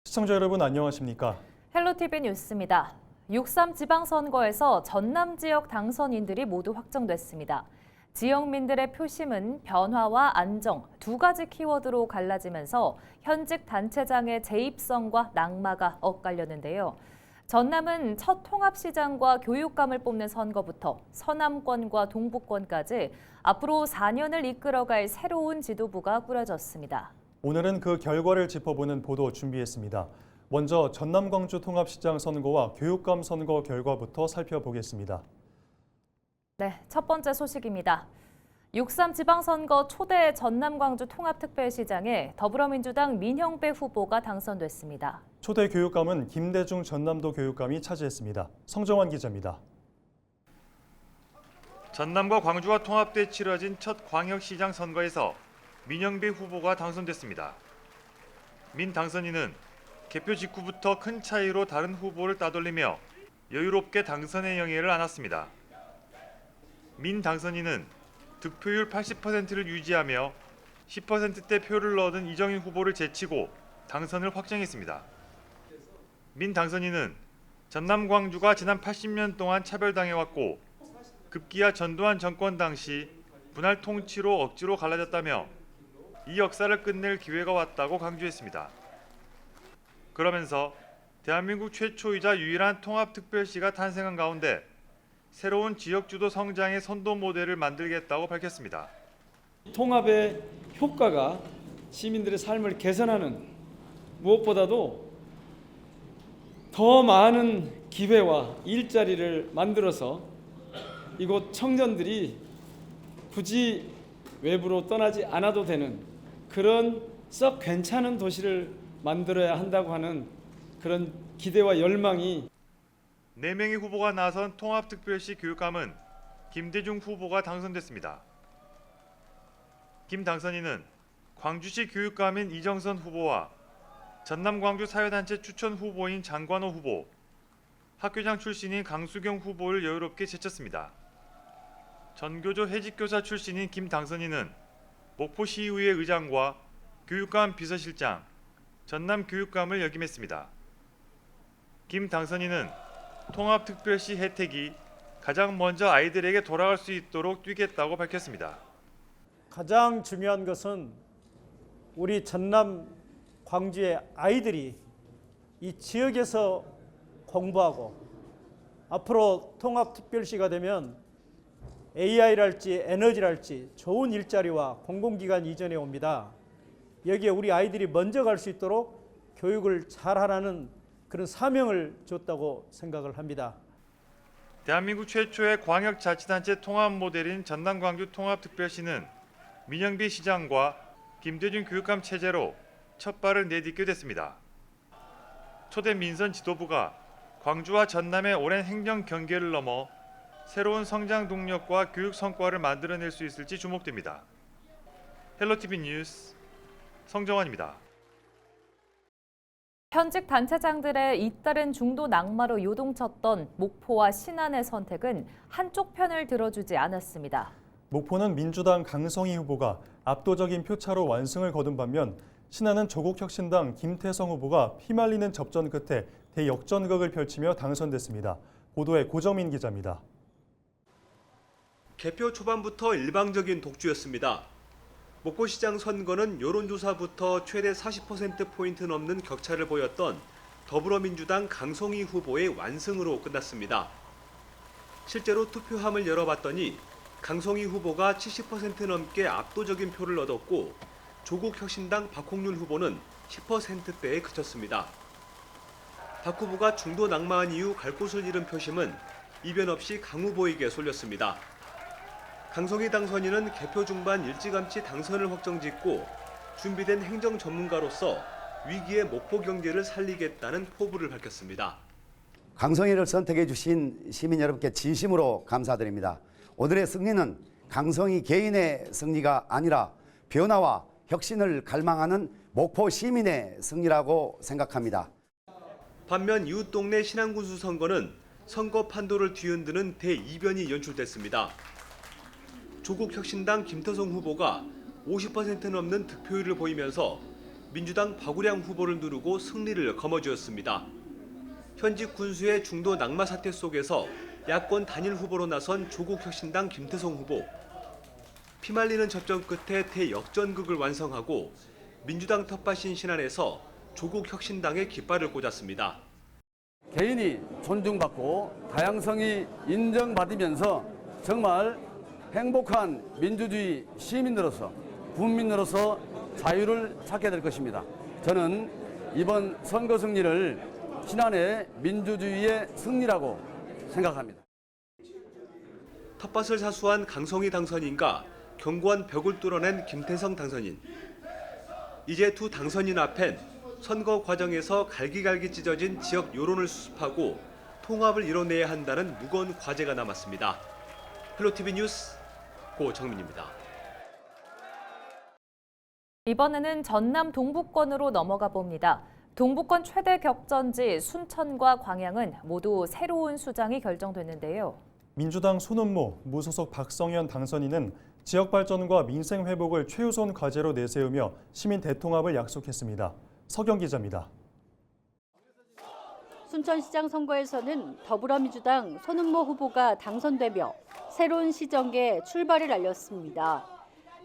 시청자 여러분 안녕하십니까? 헬로티비 뉴스입니다. 6.3 지방선거에서 전남 지역 당선인들이 모두 확정됐습니다. 지역민들의 표심은 변화와 안정 두 가지 키워드로 갈라지면서 현직 단체장의 재입성과 낙마가 엇갈렸는데요. 전남은 첫 통합시장과 교육감을 뽑는 선거부터 서남권과 동북권까지 앞으로 4년을 이끌어갈 새로운 지도부가 꾸려졌습니다. 오늘은 그 결과를 짚어보는 보도 준비했습니다. 먼저 전남 광주 통합시장 선거와 교육감 선거 결과부터 살펴보겠습니다. 네, 첫 번째 소식입니다. 6.3 지방선거 초대 전남 광주 통합특별시장에 더불어민주당 민형배 후보가 당선됐습니다. 초대 교육감은 김대중 전남도 교육감이 차지했습니다. 성정환 기자입니다. 전남과 광주가 통합돼 치러진 첫 광역시장 선거에서 민형배 후보가 당선됐습니다. 민 당선인은 개표 직후부터 큰 차이로 다른 후보를 따돌리며 여유롭게 당선의 영예를 안았습니다. 민 당선인은 득표율 80%를 유지하며 10%대 표를 얻은 이정인 후보를 제치고 당선을 확정했습니다. 민 당선인은 전남 광주가 지난 80년 동안 차별당해왔고 급기야 전두환 정권 당시 분할 통치로 억지로 갈라졌다며 이 역사를 끝낼 기회가 왔다고 강조했습니다. 그러면서 대한민국 최초이자 유일한 통합특별시가 탄생한 가운데 새로운 지역주도 성장의 선도 모델을 만들겠다고 밝혔습니다. 통합의 효과가 시민들의 삶을 개선하는, 무엇보다도 더 많은 기회와 일자리를 만들어서 이곳 청년들이 굳이 외부로 떠나지 않아도 되는 그런 썩 괜찮은 도시를 만들어야 한다고 하는 그런 기대와 열망이 4명의 후보가 나선 통합특별시 교육감은 김대중 후보가 당선됐습니다. 김 당선인은 광주시 교육감인 이정선 후보와 전남 광주 사회단체 추천 후보인 장관호 후보, 학교장 출신인 강수경 후보를 여유롭게 제쳤습니다. 전교조 해직교사 출신인 김 당선인은 목포시의회 의장과 교육감 비서실장, 전남 교육감을 역임했습니다. 김 당선인은 통합특별시 혜택이 가장 먼저 아이들에게 돌아갈 수 있도록 뛰겠다고 밝혔습니다. 가장 중요한 것은 우리 전남 광주의 아이들이 이 지역에서 공부하고 앞으로 통합특별시가 되면 AI랄지 에너지랄지 좋은 일자리와 공공기관 이전에 옵니다. 여기에 우리 아이들이 먼저 갈 수 있도록 교육을 잘하라는 그런 사명을 줬다고 생각을 합니다. 대한민국 최초의 광역자치단체 통합 모델인 전남 광주 통합특별시는 민형배 시장과 김대중 교육감 체제로 첫 발을 내딛게 됐습니다. 초대 민선 지도부가 광주와 전남의 오랜 행정 경계를 넘어 새로운 성장 동력과 교육 성과를 만들어낼 수 있을지 주목됩니다. 헬로티비 뉴스 성정환입니다. 현직 단체장들의 잇따른 중도 낙마로 요동쳤던 목포와 신안의 선택은 한쪽 편을 들어주지 않았습니다. 목포는 민주당 강성희 후보가 압도적인 표차로 완승을 거둔 반면 신안은 조국혁신당 김태성 후보가 피말리는 접전 끝에 대역전극을 펼치며 당선됐습니다. 보도에 고정민 기자입니다. 개표 초반부터 일방적인 독주였습니다. 목포시장 선거는 여론조사부터 최대 40%포인트 넘는 격차를 보였던 더불어민주당 강성희 후보의 완승으로 끝났습니다. 실제로 투표함을 열어봤더니 강성희 후보가 70% 넘게 압도적인 표를 얻었고 조국혁신당 박홍률 후보는 10%대에 그쳤습니다. 박 후보가 중도 낙마한 이후 갈 곳을 잃은 표심은 이변 없이 강 후보에게 쏠렸습니다. 강성희 당선인은 개표 중반 일찌감치 당선을 확정짓고 준비된 행정 전문가로서 위기의 목포 경제를 살리겠다는 포부를 밝혔습니다. 강성희를 선택해 주신 시민 여러분께 진심으로 감사드립니다. 오늘의 승리는 강성희 개인의 승리가 아니라 변화와 혁신을 갈망하는 목포 시민의 승리라고 생각합니다. 반면 이웃 동네 신안군수 선거는 선거 판도를 뒤흔드는 대이변이 연출됐습니다. 조국혁신당 김태성 후보가 50% 넘는 득표율을 보이면서 민주당 박우량 후보를 누르고 승리를 거머쥐었습니다. 현직 군수의 중도 낙마 사태 속에서 야권 단일 후보로 나선 조국혁신당 김태성 후보. 피말리는 접전 끝에 대역전극을 완성하고 민주당 텃밭인 신안에서 조국혁신당의 깃발을 꽂았습니다. 개인이 존중받고 다양성이 인정받으면서 정말 행복한 민주주의 시민으로서 국민으로서 자유를 찾게 될 것입니다. 저는 이번 선거 승리를 신안의 민주주의의 승리라고 생각합니다. 텃밭을 사수한 강성희 당선인과 견고한 벽을 뚫어낸 김태성 당선인. 이제 두 당선인 앞엔 선거 과정에서 갈기갈기 찢어진 지역 여론을 수습하고 통합을 이뤄내야 한다는 무거운 과제가 남았습니다. 헬로티비 뉴스 고정민입니다. 이번에는 전남 동부권으로 넘어가 봅니다. 동부권 최대 격전지 순천과 광양은 모두 새로운 수장이 결정됐는데요. 민주당 손은모, 무소속 박성현 당선인은 지역 발전과 민생 회복을 최우선 과제로 내세우며 시민 대통합을 약속했습니다. 서경 기자입니다. 순천시장 선거에서는 더불어민주당 손은모 후보가 당선되며 새로운 시정의 출발을 알렸습니다.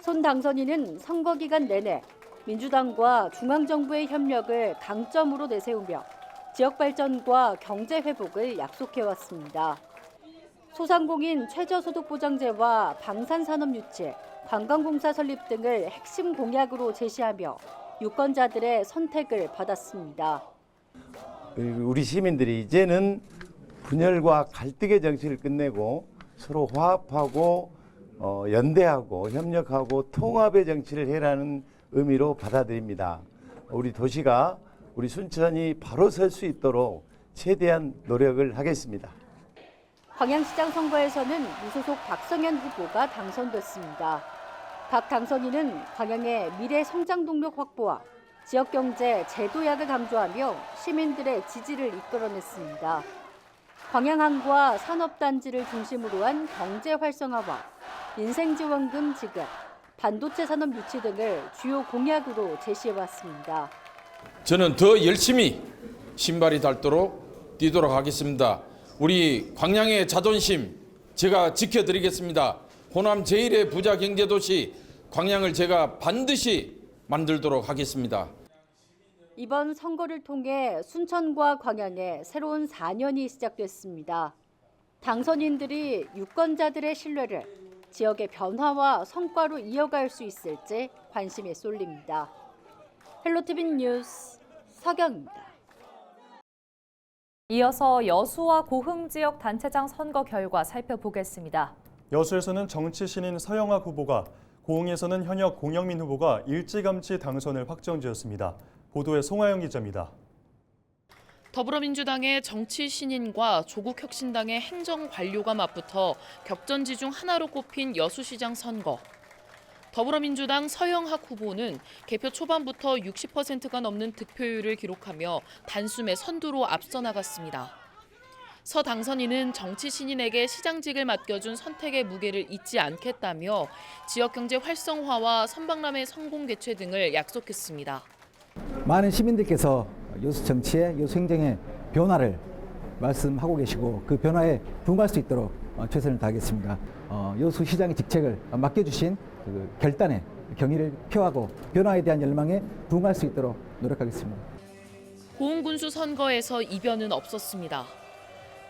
손 당선인은 선거 기간 내내 민주당과 중앙정부의 협력을 강점으로 내세우며 지역 발전과 경제 회복을 약속해왔습니다. 소상공인 최저소득보장제와 방산산업 유치, 관광공사 설립 등을 핵심 공약으로 제시하며 유권자들의 선택을 받았습니다. 우리 시민들이 이제는 분열과 갈등의 정치를 끝내고 서로 화합하고 연대하고 협력하고 통합의 정치를 해라는 의미로 받아들입니다. 우리 도시가 우리 순천이 바로 설 수 있도록 최대한 노력을 하겠습니다. 광양시장 선거에서는 무소속 박성현 후보가 당선됐습니다. 각 당선인은 광양의 미래 성장 동력 확보와 지역경제 제도약을 강조하며 시민들의 지지를 이끌어냈습니다. 광양항과 산업단지를 중심으로 한 경제 활성화와 인생지원금 지급, 반도체 산업 유치 등을 주요 공약으로 제시해왔습니다. 저는 더 열심히 신발이 닳도록 뛰도록 하겠습니다. 우리 광양의 자존심 제가 지켜드리겠습니다. 호남 제1의 부자 경제도시 광양을 제가 반드시 만들도록 하겠습니다. 이번 선거를 통해 순천과 광양에 새로운 4년이 시작됐습니다. 당선인들이 유권자들의 신뢰를 지역의 변화와 성과로 이어갈 수 있을지 관심이 쏠립니다. 헬로티비 뉴스 서경입니다. 이어서 여수와 고흥 지역 단체장 선거 결과 살펴보겠습니다. 여수에서는 정치 신인 서영학 후보가, 고흥에서는 현역 공영민 후보가 일찌감치 당선을 확정지었습니다. 보도에 송하영 기자입니다. 더불어민주당의 정치 신인과 조국혁신당의 행정관료가 맞붙어 격전지 중 하나로 꼽힌 여수시장 선거. 더불어민주당 서영학 후보는 개표 초반부터 60%가 넘는 득표율을 기록하며 단숨에 선두로 앞서 나갔습니다. 서 당선인은 정치 신인에게 시장직을 맡겨준 선택의 무게를 잊지 않겠다며 지역경제 활성화와 선박람회 성공 개최 등을 약속했습니다. 많은 시민들께서 여수 정치의 여수 행정의 변화를 말씀하고 계시고 그 변화에 부응할 수 있도록 최선을 다하겠습니다. 여수 시장의 직책을 맡겨주신 그 결단에 경의를 표하고 변화에 대한 열망에 부응할 수 있도록 노력하겠습니다. 고흥군수 선거에서 이변은 없었습니다.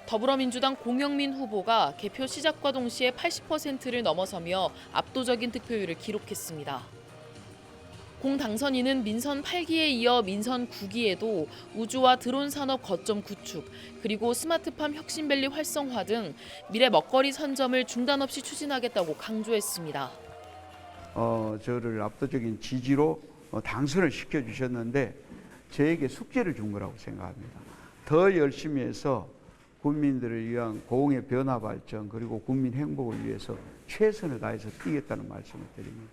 더불어민주당 공영민 후보가 개표 시작과 동시에 80%를 넘어서며 압도적인 득표율을 기록했습니다. 공 당선인은 민선 8기에 이어 민선 9기에도 우주와 드론 산업 거점 구축, 그리고 스마트팜 혁신밸리 활성화 등 미래 먹거리 선점을 중단 없이 추진하겠다고 강조했습니다. 저를 압도적인 지지로 당선을 시켜주셨는데 저에게 숙제를 준 거라고 생각합니다. 더 열심히 해서 국민들을 위한 고흥의 변화 발전 그리고 국민 행복을 위해서 최선을 다해서 뛰겠다는 말씀을 드립니다.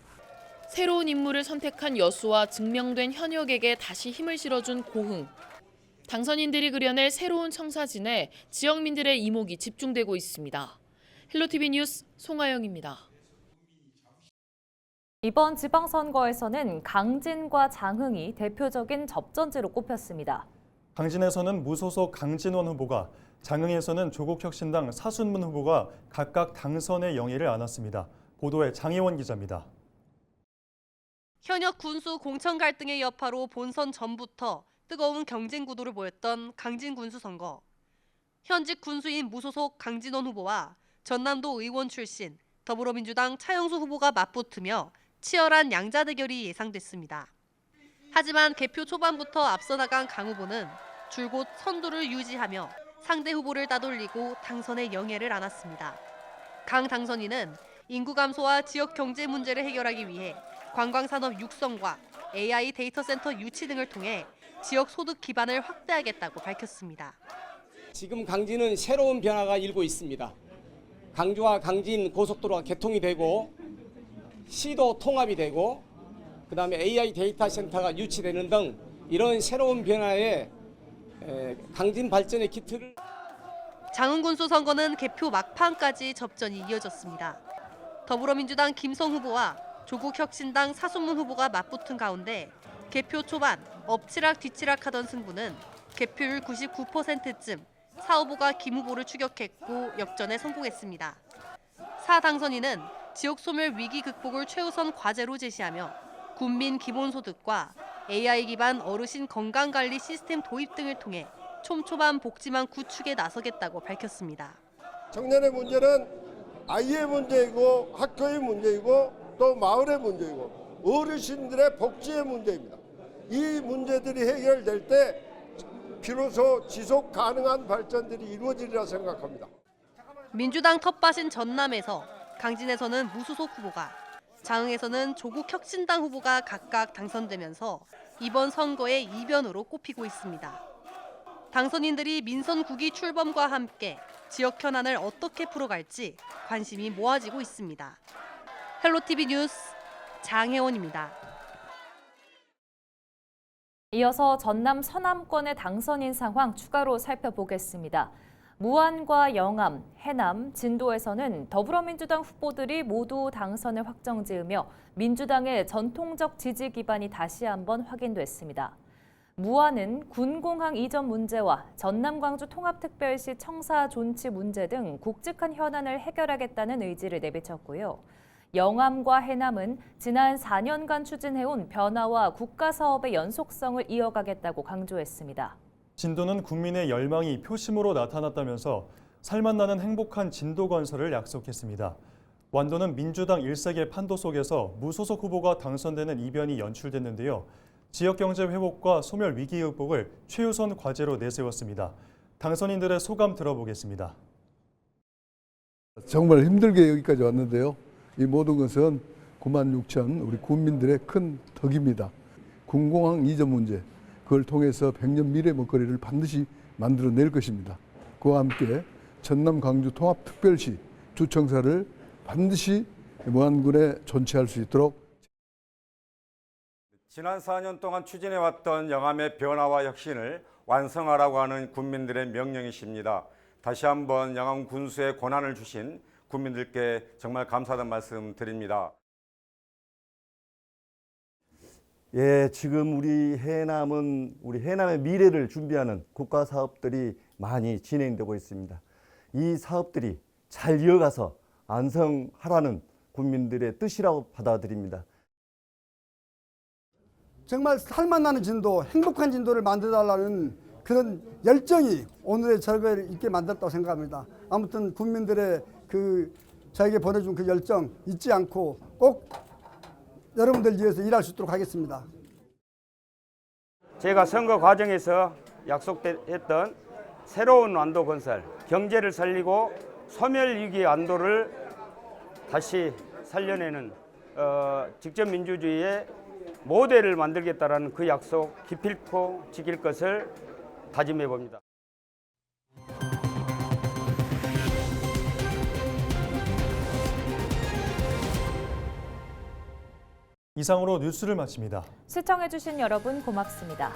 새로운 인물을 선택한 여수와 증명된 현역에게 다시 힘을 실어준 고흥. 당선인들이 그려낼 새로운 청사진에 지역민들의 이목이 집중되고 있습니다. 헬로티비 뉴스 송하영입니다. 이번 지방선거에서는 강진과 장흥이 대표적인 접전지로 꼽혔습니다. 강진에서는 무소속 강진원 후보가, 장흥에서는 조국혁신당 사순문 후보가 각각 당선의 영예를 안았습니다. 보도에 장혜원 기자입니다. 현역 군수 공천 갈등의 여파로 본선 전부터 뜨거운 경쟁 구도를 보였던 강진 군수 선거. 현직 군수인 무소속 강진원 후보와 전남도 의원 출신 더불어민주당 차영수 후보가 맞붙으며 치열한 양자 대결이 예상됐습니다. 하지만 개표 초반부터 앞서 나간 강 후보는 줄곧 선두를 유지하며 상대 후보를 따돌리고 당선의 영예를 안았습니다. 강 당선인은 인구 감소와 지역 경제 문제를 해결하기 위해 관광산업 육성과 AI 데이터 센터 유치 등을 통해 지역 소득 기반을 확대하겠다고 밝혔습니다. 지금 강진은 새로운 변화가 일고 있습니다. 강주와 강진 고속도로가 개통이 되고 시도 통합이 되고 그다음에 AI 데이터 센터가 유치되는 등 이런 새로운 변화에 강진 발전의 기틀을. 장흥 군수 선거는 개표 막판까지 접전이 이어졌습니다. 더불어민주당 김성 후보와 조국혁신당 사순문 후보가 맞붙은 가운데 개표 초반 엎치락 뒤치락하던 승부는 개표율 99%쯤 사 후보가 김 후보를 추격했고 역전에 성공했습니다. 사 당선인은 지역 소멸 위기 극복을 최우선 과제로 제시하며 국민 기본소득과 AI 기반 어르신 건강관리 시스템 도입 등을 통해 촘촘한 복지망 구축에 나서겠다고 밝혔습니다. 청년의 문제는 아이의 문제이고 학교의 문제이고 또 마을의 문제이고 어르신들의 복지의 문제입니다. 이 문제들이 해결될 때 비로소 지속 가능한 발전들이 이루어지리라 생각합니다. 민주당 텃밭인 전남에서 강진에서는 무소속 후보가, 장흥에서는 조국혁신당 후보가 각각 당선되면서 이번 선거의 이변으로 꼽히고 있습니다. 당선인들이 민선 국위 출범과 함께 지역 현안을 어떻게 풀어갈지 관심이 모아지고 있습니다. 헬로티비 뉴스 장혜원입니다. 이어서 전남 서남권의 당선인 상황 추가로 살펴보겠습니다. 무안과 영암, 해남, 진도에서는 더불어민주당 후보들이 모두 당선을 확정지으며 민주당의 전통적 지지 기반이 다시 한번 확인됐습니다. 무안은 군공항 이전 문제와 전남 광주 통합특별시 청사 존치 문제 등 굵직한 현안을 해결하겠다는 의지를 내비쳤고요. 영암과 해남은 지난 4년간 추진해온 변화와 국가사업의 연속성을 이어가겠다고 강조했습니다. 진도는 국민의 열망이 표심으로 나타났다면서 살맛나는 행복한 진도 건설을 약속했습니다. 완도는 민주당 일색의 판도 속에서 무소속 후보가 당선되는 이변이 연출됐는데요. 지역경제 회복과 소멸 위기 극복을 최우선 과제로 내세웠습니다. 당선인들의 소감 들어보겠습니다. 정말 힘들게 여기까지 왔는데요. 이 모든 것은 9만 6천 우리 국민들의 큰 덕입니다. 군공항 이전 문제, 그걸 통해서 100년 미래 먹거리를 반드시 만들어낼 것입니다. 그와 함께 전남 광주 통합특별시 주청사를 반드시 무안군에 존치할 수 있도록. 지난 4년 동안 추진해왔던 영암의 변화와 혁신을 완성하라고 하는 국민들의 명령이십니다. 다시 한번 영암 군수의 권한을 주신 국민들께 정말 감사하다는 말씀 드립니다. 예, 지금 우리 해남의 미래를 준비하는 국가 사업들이 많이 진행되고 있습니다. 이 사업들이 잘 이어가서 완성하라는 국민들의 뜻이라고 받아들입니다. 정말 살맛나는 진도, 행복한 진도를 만들어달라는 그런 열정이 오늘의 절벽을 있게 만들었다고 생각합니다. 아무튼 국민들의 저에게 보내준 그 열정 잊지 않고 꼭 여러분들 위해서 일할 수 있도록 하겠습니다. 제가 선거 과정에서 약속했던 새로운 완도 건설, 경제를 살리고 소멸위기 완도를 다시 살려내는 직접 민주주의의 모델을 만들겠다라는 그 약속 기필코 지킬 것을 다짐해 봅니다. 이상으로 뉴스를 마칩니다. 시청해주신 여러분 고맙습니다.